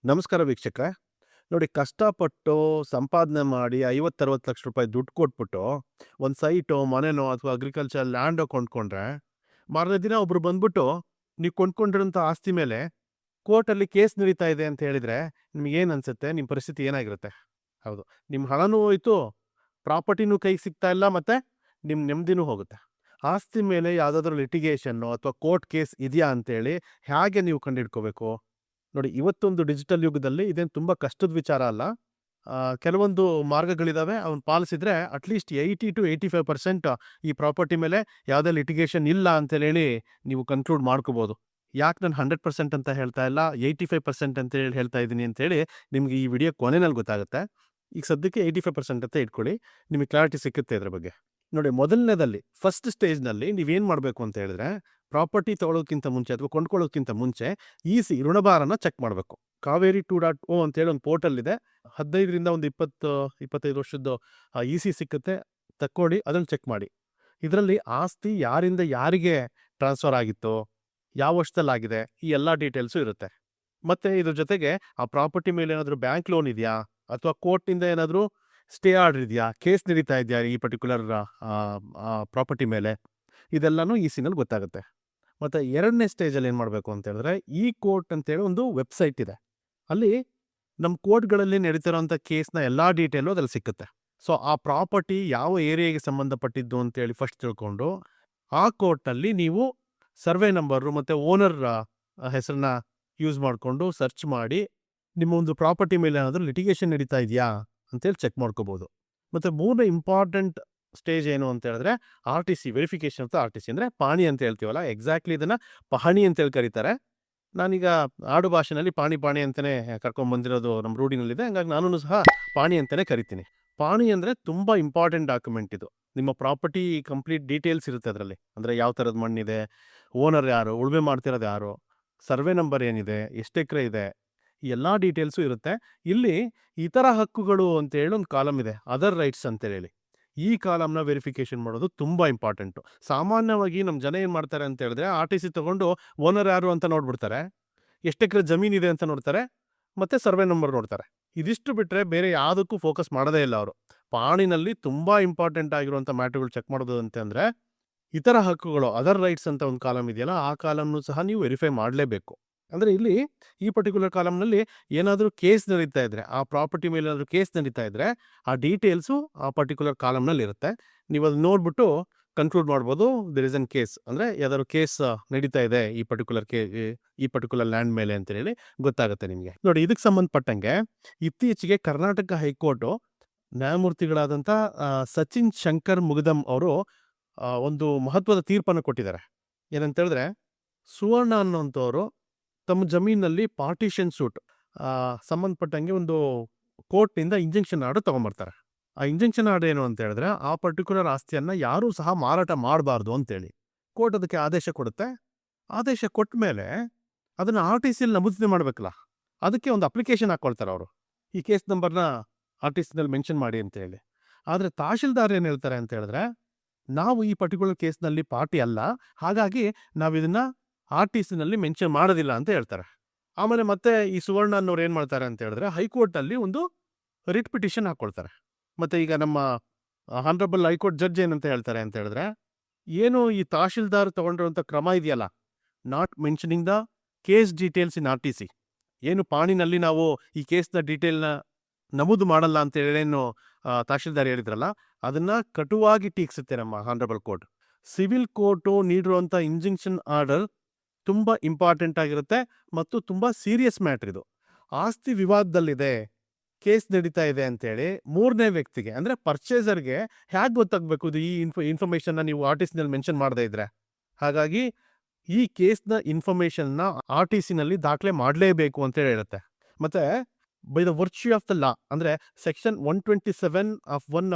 ನಮಸ್ಕಾರ ವೀಕ್ಷಕರೇ. ನೋಡಿ, ಕಷ್ಟಪಟ್ಟು ಸಂಪಾದನೆ ಮಾಡಿ 50-60 ಲಕ್ಷ ರೂಪಾಯಿ ದುಡ್ಡು ಕೊಟ್ಬಿಟ್ಟು ಒಂದು ಸೈಟೋ, ಮನೆನೋ ಅಥವಾ ಅಗ್ರಿಕಲ್ಚರ್ ಲ್ಯಾಂಡೋ ಕೊಂಡ್ಕೊಂಡ್ರೆ, ಮಾರನೇ ದಿನ ಒಬ್ರು ಬಂದ್ಬಿಟ್ಟು ನೀವು ಕೊಂಡ್ಕೊಂಡಿರೋಂಥ ಆಸ್ತಿ ಮೇಲೆ ಕೋರ್ಟಲ್ಲಿ ಕೇಸ್ ನಡೀತಾ ಇದೆ ಅಂತ ಹೇಳಿದ್ರೆ ನಿಮ್ಗೇನು ಅನ್ಸುತ್ತೆ? ನಿಮ್ಮ ಪರಿಸ್ಥಿತಿ ಏನಾಗಿರುತ್ತೆ? ಹೌದು, ನಿಮ್ಮ ಹಣನೂ ಹೋಯ್ತು, ಪ್ರಾಪರ್ಟಿನೂ ಕೈಗೆ ಸಿಗ್ತಾ ಇಲ್ಲ, ಮತ್ತೆ ನಿಮ್ಮ ನೆಮ್ಮದಿನೂ ಹೋಗುತ್ತೆ. ಆಸ್ತಿ ಮೇಲೆ ಯಾವುದಾದ್ರೂ ಲಿಟಿಗೇಷನ್ನು ಅಥವಾ ಕೋರ್ಟ್ ಕೇಸ್ ಇದೆಯಾ ಅಂತೇಳಿ ಹೇಗೆ ನೀವು ಕಂಡುಹಿಡ್ಕೋಬೇಕು? ನೋಡಿ, ಇವತ್ತೊಂದು ಡಿಜಿಟಲ್ ಯುಗದಲ್ಲಿ ಇದೇನು ತುಂಬ ಕಷ್ಟದ ವಿಚಾರ ಅಲ್ಲ. ಕೆಲವೊಂದು ಮಾರ್ಗಗಳಿದಾವೆ. ಅವನ್ನ ಪಾಲಿಸಿದ್ರೆ ಅಟ್ಲೀಸ್ಟ್ 80-85% ಈ ಪ್ರಾಪರ್ಟಿ ಮೇಲೆ ಯಾವುದೇ ಲಿಟಿಗೇಷನ್ ಇಲ್ಲ ಅಂತೇಳಿ ನೀವು ಕನ್ಕ್ಲೂಡ್ ಮಾಡ್ಕೋಬೋದು. ಯಾಕೆ ನಾನು 100% ಅಂತ ಹೇಳ್ತಾ ಇಲ್ಲ, 85% ಅಂತೇಳಿ ಹೇಳ್ತಾ ಇದ್ದೀನಿ ಅಂತೇಳಿ ನಿಮ್ಗೆ ಈ ವಿಡಿಯೋ ಕೊನೆಯಲ್ಲಿ ಗೊತ್ತಾಗುತ್ತೆ. ಈಗ ಸದ್ಯಕ್ಕೆ 85% ಅಂತ ಇಟ್ಕೊಳ್ಳಿ, ನಿಮಗೆ ಕ್ಲಾರಿಟಿ ಸಿಕ್ಕುತ್ತೆ ಇದ್ರ ಬಗ್ಗೆ. ನೋಡಿ, ಮೊದಲನೇದಲ್ಲಿ ಫಸ್ಟ್ ಸ್ಟೇಜ್ನಲ್ಲಿ ನೀವೇನು ಮಾಡಬೇಕು ಅಂತ ಹೇಳಿದ್ರೆ, ಪ್ರಾಪರ್ಟಿ ತೊಗೊಳೋಕ್ಕಿಂತ ಮುಂಚೆ ಅಥವಾ ಕೊಂಡ್ಕೊಳ್ಳೋಕ್ಕಿಂತ ಮುಂಚೆ ಇ.ಸಿ ಋಣಭಾರನ ಚೆಕ್ ಮಾಡಬೇಕು. ಕಾವೇರಿ 2.0 ಅಂತೇಳಿ ಒಂದು ಪೋರ್ಟಲ್ ಇದೆ. 15ರಿಂದ ಒಂದು 20-25 ವರ್ಷದ್ದು ಇ.ಸಿ ಸಿಕ್ಕುತ್ತೆ. ತಕ್ಕೊಳ್ಳಿ, ಅದನ್ನು ಚೆಕ್ ಮಾಡಿ. ಇದರಲ್ಲಿ ಆಸ್ತಿ ಯಾರಿಂದ ಯಾರಿಗೆ ಟ್ರಾನ್ಸ್ಫರ್ ಆಗಿತ್ತು, ಯಾವ ವರ್ಷದಲ್ಲಾಗಿದೆ, ಈ ಎಲ್ಲ ಡೀಟೇಲ್ಸು ಇರುತ್ತೆ. ಮತ್ತು ಇದ್ರ ಜೊತೆಗೆ ಆ ಪ್ರಾಪರ್ಟಿ ಮೇಲೆ ಏನಾದರೂ ಬ್ಯಾಂಕ್ ಲೋನ್ ಇದೆಯಾ, ಅಥವಾ ಕೋರ್ಟ್ನಿಂದ ಏನಾದರೂ ಸ್ಟೇ ಆರ್ಡರ್ ಇದೆಯಾ, ಕೇಸ್ ನಡೀತಾ ಇದೆಯಾ ಈ ಪರ್ಟಿಕ್ಯುಲರ್ ಪ್ರಾಪರ್ಟಿ ಮೇಲೆ, ಇದೆಲ್ಲನೂ ಇ.ಸಿನಲ್ಲಿ ಗೊತ್ತಾಗುತ್ತೆ. ಮತ್ತು ಎರಡನೇ ಸ್ಟೇಜಲ್ಲಿ ಏನು ಮಾಡಬೇಕು ಅಂತ ಹೇಳಿದ್ರೆ, ಈ ಕೋರ್ಟ್ ಅಂತೇಳಿ ಒಂದು ವೆಬ್ಸೈಟ್ ಇದೆ. ಅಲ್ಲಿ ನಮ್ಮ ಕೋರ್ಟ್ಗಳಲ್ಲಿ ನಡೀತಿರೋಂಥ ಕೇಸ್ನ ಎಲ್ಲ ಡೀಟೇಲು ಅದ್ರಲ್ಲಿ ಸಿಕ್ಕುತ್ತೆ. ಸೊ ಆ ಪ್ರಾಪರ್ಟಿ ಯಾವ ಏರಿಯಾಗೆ ಸಂಬಂಧಪಟ್ಟಿದ್ದು ಅಂತೇಳಿ ಫಸ್ಟ್ ತಿಳ್ಕೊಂಡು, ಆ ಕೋರ್ಟ್ನಲ್ಲಿ ನೀವು ಸರ್ವೆ ನಂಬರು ಮತ್ತು ಓನರ್ ಹೆಸರನ್ನ ಯೂಸ್ ಮಾಡಿಕೊಂಡು ಸರ್ಚ್ ಮಾಡಿ, ನಿಮ್ಮ ಒಂದು ಪ್ರಾಪರ್ಟಿ ಮೇಲೆ ಏನಾದರೂ ಲಿಟಿಗೇಷನ್ ನಡೀತಾ ಇದೆಯಾ ಅಂತೇಳಿ ಚೆಕ್ ಮಾಡ್ಕೋಬೋದು. ಮತ್ತು ಮೂರನೇ ಇಂಪಾರ್ಟೆಂಟ್ ಸ್ಟೇಜ್ ಏನು ಅಂತ ಹೇಳಿದ್ರೆ, RTC ವೆರಿಫಿಕೇಶನ್ ಆಫ್ RTC ಅಂದರೆ ಪಾಣಿ ಅಂತ ಹೇಳ್ತೀವಲ್ಲ, ಎಕ್ಸಾಕ್ಟ್ಲಿ ಇದನ್ನು ಪಹಣಿ ಅಂತೇಳಿ ಕರೀತಾರೆ. ನಾನೀಗ ಆಡು ಭಾಷೆನಲ್ಲಿ ಪಾಣಿ ಅಂತಲೇ ಕರ್ಕೊಂಡ್ಬಂದಿರೋದು ನಮ್ಮ ರೂಢಿನಲ್ಲಿದೆ, ಹಂಗಾಗಿ ನಾನು ಸಹ ಪಾಣಿ ಅಂತಲೇ ಕರಿತೀನಿ. ಪಾಣಿ ಅಂದರೆ ತುಂಬ ಇಂಪಾರ್ಟೆಂಟ್ ಡಾಕ್ಯುಮೆಂಟ್ ಇದು. ನಿಮ್ಮ ಪ್ರಾಪರ್ಟಿ ಕಂಪ್ಲೀಟ್ ಡೀಟೇಲ್ಸ್ ಇರುತ್ತೆ ಅದರಲ್ಲಿ. ಅಂದರೆ ಯಾವ ಥರದ ಮಣ್ಣಿದೆ, ಓನರ್ ಯಾರು, ಉಳುಮೆ ಮಾಡ್ತಿರೋದು ಯಾರು, ಸರ್ವೆ ನಂಬರ್ ಏನಿದೆ, ಎಷ್ಟು ಎಕರೆ ಇದೆ, ಈ ಎಲ್ಲ ಡೀಟೇಲ್ಸು ಇರುತ್ತೆ. ಇಲ್ಲಿ ಇತರ ಹಕ್ಕುಗಳು ಅಂತೇಳಿ ಒಂದು ಕಾಲಮ್ ಇದೆ, ಅದರ್ ರೈಟ್ಸ್ ಅಂತೇಳಿ. ಈ ಕಾಲಮ್ನ ವೆರಿಫಿಕೇಶನ್ ಮಾಡೋದು ತುಂಬ ಇಂಪಾರ್ಟೆಂಟು. ಸಾಮಾನ್ಯವಾಗಿ ನಮ್ಮ ಜನ ಏನು ಮಾಡ್ತಾರೆ ಅಂತ ಹೇಳಿದ್ರೆ, RTC ತೊಗೊಂಡು ಓನರ್ ಯಾರು ಅಂತ ನೋಡ್ಬಿಡ್ತಾರೆ, ಎಷ್ಟು ಎಕರೆ ಜಮೀನಿದೆ ಅಂತ ನೋಡ್ತಾರೆ, ಮತ್ತು ಸರ್ವೆ ನಂಬರ್ ನೋಡ್ತಾರೆ. ಇದಿಷ್ಟು ಬಿಟ್ಟರೆ ಬೇರೆ ಯಾವುದಕ್ಕೂ ಫೋಕಸ್ ಮಾಡೋದೇ ಇಲ್ಲ ಅವರು. ಪಾಣಿನಲ್ಲಿ ತುಂಬ ಇಂಪಾರ್ಟೆಂಟ್ ಆಗಿರುವಂಥ ಮ್ಯಾಟ್ರುಗಳು ಚೆಕ್ ಮಾಡೋದು ಅಂತಂದರೆ, ಇತರ ಹಕ್ಕುಗಳು ಅದರ್ ರೈಟ್ಸ್ ಅಂತ ಒಂದು ಕಾಲಮ್ ಇದೆಯಲ್ಲ, ಆ ಕಾಲಮ್ನು ಸಹ ನೀವು ವೆರಿಫೈ ಮಾಡಲೇಬೇಕು. ಅಂದರೆ ಇಲ್ಲಿ ಈ ಪರ್ಟಿಕ್ಯುಲರ್ ಕಾಲಮ್ನಲ್ಲಿ ಏನಾದರೂ ಕೇಸ್ ನಡೀತಾ ಇದ್ದರೆ, ಆ ಪ್ರಾಪರ್ಟಿ ಮೇಲೆ ಏನಾದರೂ ಕೇಸ್ ನಡೀತಾ ಇದ್ದರೆ, ಆ ಡೀಟೇಲ್ಸು ಆ ಪರ್ಟಿಕ್ಯುಲರ್ ಕಾಲಮ್ನಲ್ಲಿ ಇರುತ್ತೆ. ನೀವು ಅದು ನೋಡ್ಬಿಟ್ಟು ಕನ್ಕ್ಲೂಡ್ ಮಾಡ್ಬೋದು, ದೇರ್ ಇಸ್ ಎನ್ ಕೇಸ್, ಅಂದರೆ ಯಾವ್ದಾದ್ರು ಕೇಸ್ ನಡೀತಾ ಇದೆ ಈ ಪರ್ಟಿಕ್ಯುಲರ್ ಲ್ಯಾಂಡ್ ಮೇಲೆ ಅಂತ ಹೇಳಿ ಗೊತ್ತಾಗುತ್ತೆ ನಿಮಗೆ. ನೋಡಿ, ಇದಕ್ಕೆ ಸಂಬಂಧಪಟ್ಟಂಗೆ ಇತ್ತೀಚೆಗೆ ಕರ್ನಾಟಕ ಹೈಕೋರ್ಟು ನ್ಯಾಯಮೂರ್ತಿಗಳಾದಂಥ ಸಚಿನ್ ಶಂಕರ್ ಮುಗದಂ ಅವರು ಒಂದು ಮಹತ್ವದ ತೀರ್ಪನ್ನು ಕೊಟ್ಟಿದ್ದಾರೆ. ಏನಂತ ಹೇಳಿದ್ರೆ, ಸುವರ್ಣ ಅನ್ನೋಂಥವ್ರು ತಮ್ಮ ಜಮೀನಲ್ಲಿ ಪಾರ್ಟಿಷನ್ ಸೂಟ್ ಸಂಬಂಧಪಟ್ಟಂಗೆ ಒಂದು ಕೋರ್ಟ್ನಿಂದ ಇಂಜೆಕ್ಷನ್ ಆರ್ಡರ್ ತೊಗೊಂಬರ್ತಾರೆ. ಆ ಇಂಜೆಕ್ಷನ್ ಆರ್ಡರ್ ಏನು ಅಂತ ಹೇಳಿದ್ರೆ, ಆ ಪರ್ಟಿಕ್ಯುಲರ್ ಆಸ್ತಿಯನ್ನು ಯಾರೂ ಸಹ ಮಾರಾಟ ಮಾಡಬಾರ್ದು ಅಂತೇಳಿ ಕೋರ್ಟ್ ಅದಕ್ಕೆ ಆದೇಶ ಕೊಡುತ್ತೆ. ಆದೇಶ ಕೊಟ್ಟ ಮೇಲೆ ಅದನ್ನು RTCಯಲ್ಲಿ ನಮೂದನೆ ಮಾಡಬೇಕಲ್ಲ, ಅದಕ್ಕೆ ಒಂದು ಅಪ್ಲಿಕೇಶನ್ ಹಾಕ್ಕೊಳ್ತಾರೆ ಅವರು, ಈ ಕೇಸ್ ನಂಬರ್ನ RTCನಲ್ಲಿ ಮೆನ್ಷನ್ ಮಾಡಿ ಅಂತೇಳಿ. ಆದರೆ ತಹಶೀಲ್ದಾರ್ ಏನು ಹೇಳ್ತಾರೆ ಅಂತ ಹೇಳಿದ್ರೆ, ನಾವು ಈ ಪರ್ಟಿಕ್ಯುಲರ್ ಕೇಸ್ನಲ್ಲಿ ಪಾರ್ಟಿ ಅಲ್ಲ, ಹಾಗಾಗಿ ನಾವು ಇದನ್ನು RTCನಲ್ಲಿ ಮೆನ್ಷನ್ ಮಾಡೋದಿಲ್ಲ ಅಂತ ಹೇಳ್ತಾರೆ. ಆಮೇಲೆ ಮತ್ತೆ ಈ ಸುವರ್ಣ ಅನ್ನೋರು ಏನು ಮಾಡ್ತಾರೆ ಅಂತ ಹೇಳಿದ್ರೆ, ಹೈಕೋರ್ಟಲ್ಲಿ ಒಂದು ರಿಟ್ ಪಿಟಿಷನ್ ಹಾಕ್ಕೊಳ್ತಾರೆ. ಮತ್ತು ಈಗ ನಮ್ಮ ಹಾನರಬಲ್ ಹೈಕೋರ್ಟ್ ಜಡ್ಜ್ ಏನಂತ ಹೇಳ್ತಾರೆ ಅಂತ ಹೇಳಿದ್ರೆ, ಏನು ಈ ತಹಶೀಲ್ದಾರ್ ತೊಗೊಂಡಿರುವಂಥ ಕ್ರಮ ಇದೆಯಲ್ಲ, not mentioning the case details in RTC, ಏನು ಪಾಣಿನಲ್ಲಿ ನಾವು ಈ ಕೇಸ್ನ ಡೀಟೇಲ್ನ ನಮೂದು ಮಾಡಲ್ಲ ಅಂತ ಹೇಳೇನು ತಹಶೀಲ್ದಾರ್ ಹೇಳಿದ್ರಲ್ಲ, ಅದನ್ನು ಕಟುವಾಗಿ ಟೀಕಿಸುತ್ತೆ ನಮ್ಮ ಹಾನರಬಲ್ ಕೋರ್ಟ್. ಸಿವಿಲ್ ಕೋರ್ಟು ನೀಡಿರುವಂಥ ಇಂಜೆಕ್ಷನ್ ಆರ್ಡರ್ ತುಂಬ ಇಂಪಾರ್ಟೆಂಟ್ ಆಗಿರುತ್ತೆ ಮತ್ತು ತುಂಬ ಸೀರಿಯಸ್ ಮ್ಯಾಟ್ರ್ ಇದು. ಆಸ್ತಿ ವಿವಾದದಲ್ಲಿದೆ, ಕೇಸ್ ನಡೀತಾ ಇದೆ ಅಂತೇಳಿ ಮೂರನೇ ವ್ಯಕ್ತಿಗೆ, ಅಂದರೆ ಪರ್ಚೇಸರ್ಗೆ ಹೇಗೆ ಗೊತ್ತಾಗಬೇಕು ಇದು? ಈ ಇನ್ಫಾರ್ಮೇಷನ್ನ ನೀವು RTCನಲ್ಲಿ ಮೆನ್ಷನ್ ಮಾಡದೇ ಇದ್ರೆ. ಹಾಗಾಗಿ ಈ ಕೇಸ್ನ ಇನ್ಫಾರ್ಮೇಷನ್ನ RTCನಲ್ಲಿ ದಾಖಲೆ ಮಾಡಲೇಬೇಕು ಅಂತೇಳಿ ಹೇಳುತ್ತೆ. ಮತ್ತು by the virtue of the law, ಅಂದರೆ section 127 of 1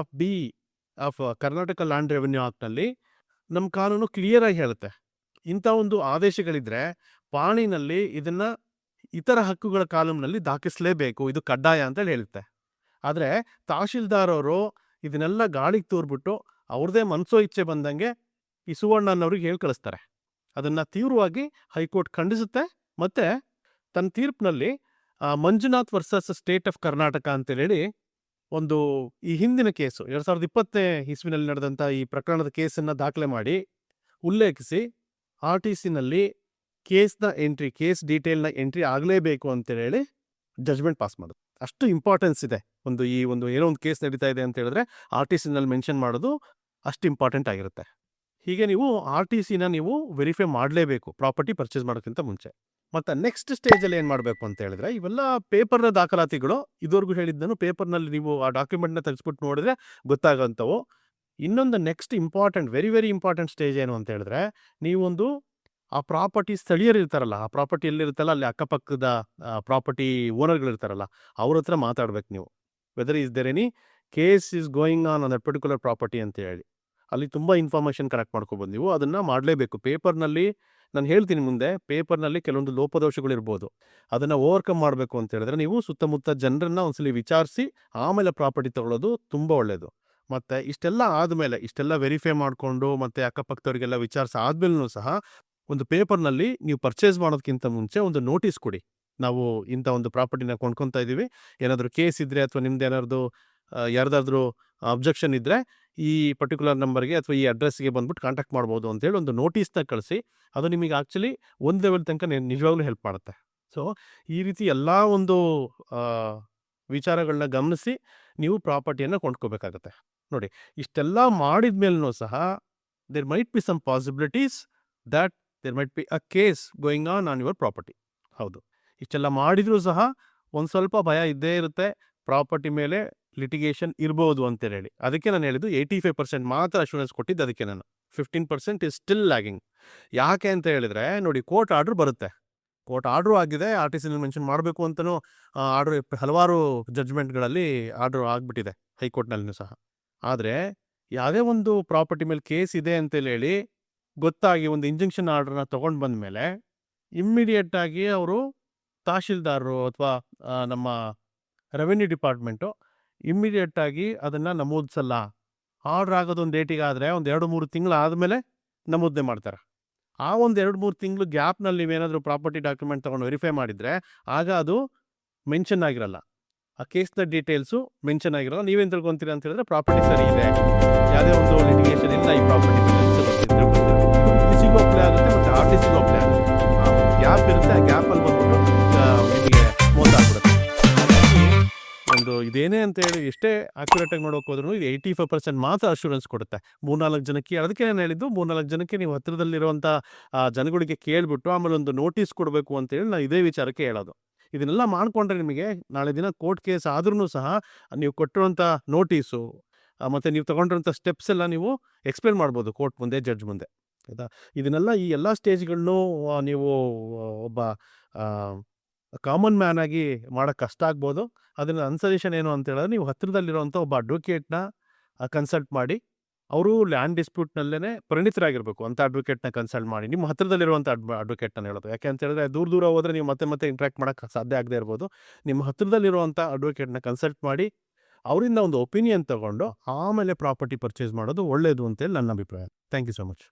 of Karnataka land revenue ಆಕ್ಟ್ನಲ್ಲಿ ನಮ್ಮ ಕಾನೂನು ಕ್ಲಿಯರಾಗಿ ಹೇಳುತ್ತೆ, ಇಂಥ ಒಂದು ಆದೇಶಗಳಿದ್ರೆ ಪಾಣಿನಲ್ಲಿ ಇದನ್ನು ಇತರ ಹಕ್ಕುಗಳ ಕಾಲಮ್ನಲ್ಲಿ ದಾಖಲಿಸಲೇಬೇಕು, ಇದು ಕಡ್ಡಾಯ ಅಂತೇಳಿ ಹೇಳುತ್ತೆ. ಆದರೆ ತಹಶೀಲ್ದಾರ್ ಅವರು ಇದನ್ನೆಲ್ಲ ಗಾಳಿಗೆ ತೂರ್ಬಿಟ್ಟು ಅವ್ರದ್ದೇ ಮನಸೋ ಇಚ್ಛೆ ಬಂದಂಗೆ ಈ ಸುವರ್ಣನವ್ರಿಗೆ ಹೇಳಿ ಕಳಿಸ್ತಾರೆ. ಅದನ್ನು ತೀವ್ರವಾಗಿ ಹೈಕೋರ್ಟ್ ಖಂಡಿಸುತ್ತೆ. ಮತ್ತು ತನ್ನ ತೀರ್ಪಿನಲ್ಲಿ Manjunath versus state of Karnataka ಅಂತೇಳಿ ಒಂದು ಈ ಹಿಂದಿನ ಕೇಸು 2020 ಇಸ್ವಿನಲ್ಲಿ ನಡೆದಂಥ ಈ ಪ್ರಕರಣದ ಕೇಸನ್ನು ದಾಖಲೆ ಮಾಡಿ ಉಲ್ಲೇಖಿಸಿ RTCನಲ್ಲಿ ಕೇಸ್ ಡೀಟೇಲ್ನ ಎಂಟ್ರಿ ಆಗಲೇಬೇಕು ಅಂತೇಳಿ ಜಜ್ಮೆಂಟ್ ಪಾಸ್ ಮಾಡೋದು. ಅಷ್ಟು ಇಂಪಾರ್ಟೆನ್ಸ್ ಇದೆ. ಏನೋ ಒಂದು ಕೇಸ್ ನಡೀತಾ ಇದೆ ಅಂತ ಹೇಳಿದ್ರೆ RTCನಲ್ಲಿ ಮೆನ್ಷನ್ ಮಾಡೋದು ಅಷ್ಟು ಇಂಪಾರ್ಟೆಂಟ್ ಆಗಿರುತ್ತೆ. ಹೀಗೆ ನೀವು RTCನ ನೀವು ವೆರಿಫೈ ಮಾಡಲೇಬೇಕು ಪ್ರಾಪರ್ಟಿ ಪರ್ಚೇಸ್ ಮಾಡೋಕ್ಕಿಂತ ಮುಂಚೆ. ಮತ್ತು ನೆಕ್ಸ್ಟ್ ಸ್ಟೇಜಲ್ಲಿ ಏನು ಮಾಡಬೇಕು ಅಂತ ಹೇಳಿದ್ರೆ, ಇವೆಲ್ಲ ಪೇಪರ್ನ ದಾಖಲಾತಿಗಳು. ಇದುವರೆಗೂ ಹೇಳಿದ್ದನ್ನು ಪೇಪರ್ನಲ್ಲಿ ನೀವು ಆ ಡಾಕ್ಯುಮೆಂಟ್ನ ತೆಗೆಸ್ಬಿಟ್ಟು ನೋಡಿದ್ರೆ ಗೊತ್ತಾಗೋಂಥವು. ಇನ್ನೊಂದು next important, very very important stage ಏನು ಅಂತ ಹೇಳಿದ್ರೆ, ನೀವೊಂದು ಆ ಪ್ರಾಪರ್ಟಿ ಸ್ಥಳೀಯರು ಇರ್ತಾರಲ್ಲ, ಆ ಪ್ರಾಪರ್ಟಿ ಎಲ್ಲಿರುತ್ತಲ್ಲ ಅಲ್ಲಿ ಅಕ್ಕಪಕ್ಕದ ಪ್ರಾಪರ್ಟಿ ಓನರ್ಗಳಿರ್ತಾರಲ್ಲ, ಅವ್ರ ಹತ್ರ ಮಾತಾಡ್ಬೇಕು ನೀವು. Whether is there any case is going on that particular property ಅಂತ ಹೇಳಿ ಅಲ್ಲಿ ತುಂಬ ಇನ್ಫಾರ್ಮೇಷನ್ ಕಲೆಕ್ಟ್ ಮಾಡ್ಕೊಬೋದು. ನೀವು ಅದನ್ನು ಮಾಡಲೇಬೇಕು. ಪೇಪರ್ನಲ್ಲಿ ನಾನು ಹೇಳ್ತೀನಿ ಮುಂದೆ, ಪೇಪರ್ನಲ್ಲಿ ಕೆಲವೊಂದು ಲೋಪದೋಷಗಳಿರ್ಬೋದು. ಅದನ್ನು ಓವರ್ಕಮ್ ಮಾಡಬೇಕು ಅಂತ ಹೇಳಿದ್ರೆ ನೀವು ಸುತ್ತಮುತ್ತ ಜನರನ್ನು ಒಂದ್ಸಲಿ ವಿಚಾರಿಸಿ ಆಮೇಲೆ ಪ್ರಾಪರ್ಟಿ ತೊಗೊಳ್ಳೋದು ತುಂಬ ಒಳ್ಳೆಯದು. ಮತ್ತು ಇಷ್ಟೆಲ್ಲ ವೆರಿಫೈ ಮಾಡಿಕೊಂಡು ಮತ್ತು ಅಕ್ಕಪಕ್ಕದವರಿಗೆಲ್ಲ ವಿಚಾರಿಸಿ ಆದ್ಮೇಲೂ ಸಹ ಒಂದು ಪೇಪರ್ನಲ್ಲಿ ನೀವು ಪರ್ಚೇಸ್ ಮಾಡೋದಕ್ಕಿಂತ ಮುಂಚೆ ಒಂದು ನೋಟಿಸ್ ಕೊಡಿ. ನಾವು ಇಂಥ ಒಂದು ಪ್ರಾಪರ್ಟಿನ ಕೊಂಡ್ಕೊತಾ ಇದ್ದೀವಿ, ಏನಾದರೂ ಕೇಸ್ ಇದ್ದರೆ ಅಥವಾ ನಿಮ್ದು ಏನಾದ್ರು ಯಾರ್ದಾದ್ರೂ ಅಬ್ಜೆಕ್ಷನ್ ಇದ್ದರೆ ಈ ಪರ್ಟಿಕ್ಯುಲರ್ ನಂಬರ್ಗೆ ಅಥವಾ ಈ ಅಡ್ರೆಸ್ಗೆ ಬಂದ್ಬಿಟ್ಟು ಕಾಂಟ್ಯಾಕ್ಟ್ ಮಾಡ್ಬೋದು ಅಂತೇಳಿ ಒಂದು ನೋಟಿಸ್ನ ಕಳಿಸಿ. ಅದು ನಿಮಗೆ ಆ್ಯಕ್ಚುಲಿ ಒಂದು ಲೆವೆಲ್ ತನಕ ನಿಜವಾಗ್ಲೂ ಹೆಲ್ಪ್ ಮಾಡುತ್ತೆ. ಸೊ ಈ ರೀತಿ ಎಲ್ಲ ಒಂದು ವಿಚಾರಗಳನ್ನ ಗಮನಿಸಿ ನೀವು ಪ್ರಾಪರ್ಟಿಯನ್ನು ಕೊಂಡ್ಕೋಬೇಕಾಗತ್ತೆ. ನೋಡಿ, ಇಷ್ಟೆಲ್ಲ ಮಾಡಿದ ಮೇಲೂ ಸಹ there might be some possibilities that there might be a case going on your property. ಹೌದು, ಇಷ್ಟೆಲ್ಲ ಮಾಡಿದರೂ ಸಹ ಒಂದು ಸ್ವಲ್ಪ ಭಯ ಇದ್ದೇ ಇರುತ್ತೆ. ಪ್ರಾಪರ್ಟಿ ಮೇಲೆ ಲಿಟಿಗೇಷನ್ ಇರ್ಬೋದು ಅಂತೇಳಿ ಅದಕ್ಕೆ ನಾನು ಹೇಳಿದ್ದು 85% ಮಾತ್ರ ಅಶ್ಯೂರೆನ್ಸ್ ಕೊಟ್ಟಿದ್ದು. ಅದಕ್ಕೆ ನಾನು 15% ಇಸ್ ಸ್ಟಿಲ್ ಲ್ಯಾಗಿಂಗ್. ಯಾಕೆ ಅಂತ ಹೇಳಿದರೆ, ನೋಡಿ, ಕೋರ್ಟ್ ಆರ್ಡ್ರ್ ಬರುತ್ತೆ. ಕೋರ್ಟ್ ಆರ್ಡ್ರು ಆಗಿದೆ, RTCನಲ್ಲಿ ಮೆನ್ಷನ್ ಮಾಡಬೇಕು ಅಂತಲೂ ಆರ್ಡ್ರ್ ಹಲವಾರು ಜಡ್ಜ್ಮೆಂಟ್ಗಳಲ್ಲಿ ಆರ್ಡ್ರ್ ಆಗಿಬಿಟ್ಟಿದೆ ಹೈಕೋರ್ಟ್ನಲ್ಲೂ ಸಹ. ಆದರೆ ಯಾವುದೇ ಒಂದು ಪ್ರಾಪರ್ಟಿ ಮೇಲೆ ಕೇಸ್ ಇದೆ ಅಂತೇಳಿ ಗೊತ್ತಾಗಿ ಒಂದು ಇಂಜಂಕ್ಷನ್ ಆರ್ಡ್ರನ್ನ ತೊಗೊಂಡು ಬಂದ ಮೇಲೆ ಇಮ್ಮಿಡಿಯೇಟಾಗಿ ಅವರು ತಹಶೀಲ್ದಾರರು ಅಥವಾ ನಮ್ಮ ರೆವೆನ್ಯೂ ಡಿಪಾರ್ಟ್ಮೆಂಟು ಇಮ್ಮಿಡಿಯೇಟಾಗಿ ಅದನ್ನು ನಮೂದಿಸಲ್ಲ. ಆರ್ಡ್ರ್ ಆಗೋದು ಒಂದು ಡೇಟಿಗಾದರೆ ಒಂದು 2-3 ತಿಂಗಳು ಆದಮೇಲೆ ನಮೂದನೆ ಮಾಡ್ತಾರೆ. ಆ ಒಂದು 2-3 ತಿಂಗಳು ಗ್ಯಾಪ್ನಲ್ಲಿ ನೀವೇನಾದರೂ ಪ್ರಾಪರ್ಟಿ ಡಾಕ್ಯುಮೆಂಟ್ ತೊಗೊಂಡು ವೆರಿಫೈ ಮಾಡಿದರೆ ಆಗ ಅದು ಮೆನ್ಷನ್ ಆಗಿರಲ್ಲ. ಆ ಕೇಸ್ನ ಡೀಟೇಲ್ಸು ಮೆನ್ಷನ್ ಆಗಿರಲ್ಲ. ನೀವೇನು ತಿಳ್ಕೊತೀರ ಅಂತ ಹೇಳಿದ್ರೆ ಪ್ರಾಪರ್ಟಿ ಸರಿ ಇದೆ, ಯಾವುದೇ ಒಂದು ಲಿಟಿಗೇಷನ್ ಇಲ್ಲ ಈ ಪ್ರಾಪರ್ಟಿ ಸಿಗೋ ಅಪ್ಲೈ ಆಗುತ್ತೆ ಮತ್ತು RTCಗೂ ಅಪ್ಲೈ ಆಗುತ್ತೆ. ಆ ಒಂದು ಗ್ಯಾಪ್ ಇರುತ್ತೆ, ಆ ಗ್ಯಾಪಲ್ಲಿ ಬಂದ್ಬಿಟ್ಟು ನಿಮಗೆ ಮೋಸ ಆಗ್ಬಿಡುತ್ತೆ. ಹಾಗಾಗಿ ಇದೇನೇ ಅಂತ ಹೇಳಿ ಎಷ್ಟೇ ಆಕ್ಯುರೇಟಾಗಿ ನೋಡೋಕೆ ಹೋದ್ರೂ ಇದು 85% ಮಾತ್ರ ಅಶ್ಯೂರೆನ್ಸ್ ಕೊಡುತ್ತೆ. 3-4 ಜನಕ್ಕೆ. ಅದಕ್ಕೆ ನಾನು ಹೇಳಿದ್ದು 3-4 ಜನಕ್ಕೆ ನೀವು ಹತ್ತಿರದಲ್ಲಿರುವಂಥ ಜನಗಳಿಗೆ ಕೇಳಿಬಿಟ್ಟು ಆಮೇಲೆ ಒಂದು ನೋಟಿಸ್ ಕೊಡಬೇಕು ಅಂತೇಳಿ ನಾನು ಇದೇ ವಿಚಾರಕ್ಕೆ ಹೇಳೋದು. ಇದನ್ನೆಲ್ಲ ಮಾಡಿಕೊಂಡ್ರೆ ನಿಮಗೆ ನಾಳೆ ದಿನ ಕೋರ್ಟ್ ಕೇಸ್ ಆದ್ರೂ ಸಹ ನೀವು ಕೊಟ್ಟಿರುವಂಥ ನೋಟಿಸು ಮತ್ತು ನೀವು ತೊಗೊಂಡಿರೋಂಥ ಸ್ಟೆಪ್ಸ್ ಎಲ್ಲ ನೀವು ಎಕ್ಸ್ಪ್ಲೇನ್ ಮಾಡ್ಬೋದು ಕೋರ್ಟ್ ಮುಂದೆ, ಜಡ್ಜ್ ಮುಂದೆ, ಆಯಿತಾ. ಈ ಎಲ್ಲ ಸ್ಟೇಜ್ಗಳನ್ನೂ ನೀವು ಒಬ್ಬ ಕಾಮನ್ ಮ್ಯಾನ್ ಆಗಿ ಮಾಡೋಕ್ಕೆ ಕಷ್ಟ ಆಗ್ಬೋದು. ಅದನ್ನು ಸಜೆಷನ್ ಏನು ಅಂತ ಹೇಳಿದ್ರೆ, ನೀವು ಹತ್ತಿರದಲ್ಲಿರುವಂಥ ಒಬ್ಬ ಅಡ್ವೊಕೇಟ್ನ ಕನ್ಸಲ್ಟ್ ಮಾಡಿ. ಅವರು ಲ್ಯಾಂಡ್ ಡಿಸ್ಪ್ಯೂಟ್ನಲ್ಲೇ ಪರಿಣಿತರಾಗಿರಬೇಕು. ಅಂಥ ಅಡ್ವೊಕೇಟ್ನ ಕನ್ಸಲ್ಟ್ ಮಾಡಿ, ನಿಮ್ಮ ಹತ್ತಿರದಲ್ಲಿರುವಂಥ ಅಡ್ವೊಕೇಟ್ನ ಹೇಳೋದು. ಯಾಕೆ ಅಂತ ಹೇಳಿದ್ರೆ ದೂರ ಹೋದರೆ ನೀವು ಮತ್ತೆ ಇಂಟ್ರ್ಯಾಕ್ಟ್ ಮಾಡೋಕ್ಕೆ ಸಾಧ್ಯ ಆಗದೆ ಇರ್ಬೋದು. ನಿಮ್ಮ ಹತ್ತಿರದಲ್ಲಿರುವಂಥ ಅಡ್ವೊಕೇಟ್ನ ಕನ್ಸಲ್ಟ್ ಮಾಡಿ ಅವರಿಂದ ಒಂದು ಒಪಿನಿಯನ್ ತೊಗೊಂಡು ಆಮೇಲೆ ಪ್ರಾಪರ್ಟಿ ಪರ್ಚೇಸ್ ಮಾಡೋದು ಒಳ್ಳೆಯದು ಅಂತೇಳಿ ನನ್ನ ಅಭಿಪ್ರಾಯ. Thank you so much.